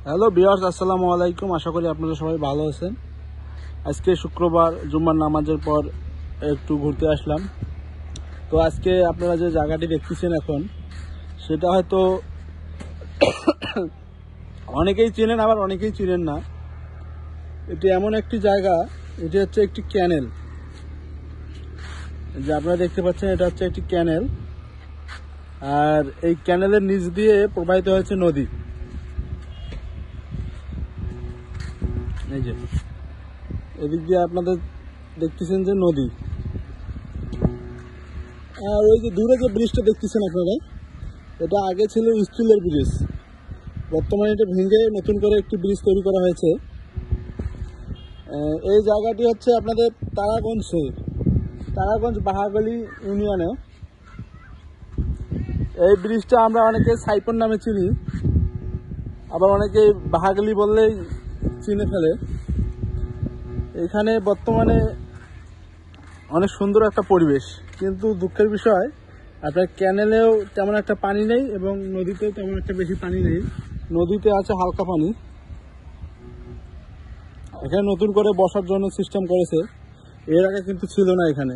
Hello viewers, আসসালামু আলাইকুম। আশা করি আপনারা সবাই ভালো আছেন। আজকে শুক্রবার, জুম্মার নামাজের পর একটু ঘুরতে আসলাম। তো আজকে আপনারা যে জায়গাটি দেখতেছেন এখন, সেটা হয়তো অনেকেই চেনেন, আবার অনেকেই চিনেন না। এটি এমন একটি জায়গা, এটি হচ্ছে একটি ক্যানেল। যে আপনারা দেখতে পাচ্ছেন, এটা হচ্ছে একটি ক্যানেল। আর এই ক্যানেলের নিচ দিয়ে প্রবাহিত হয়েছে নদী। এই যে এদিক দিয়ে আপনাদের দেখতেছেন যে নদী। আর ওই যে দূরে যে ব্রিজটা দেখতেছেন আপনারা, এটা আগে ছিল স্টিলের ব্রিজ। বর্তমানে এটা ভেঙে নতুন করে একটি ব্রিজ তৈরি করা হয়েছে। এই জায়গাটি হচ্ছে আপনাদের তারাগঞ্জ বাহাগলি ইউনিয়নে। এই ব্রিজটা আমরা অনেকে সাইপন নামে চিনি, আবার অনেকে বাহাগলি বললেই চিনে ফেলে। এখানে বর্তমানে অনেক সুন্দর একটা পরিবেশ, কিন্তু দুঃখের বিষয় আপনার ক্যানেলেও তেমন একটা পানি নেই এবং নদীতেও তেমন একটা বেশি পানি নেই। নদীতে আছে হালকা পানি। এখানে নতুন করে বসার জন্য সিস্টেম করেছে, এর আগে কিন্তু ছিল না এখানে।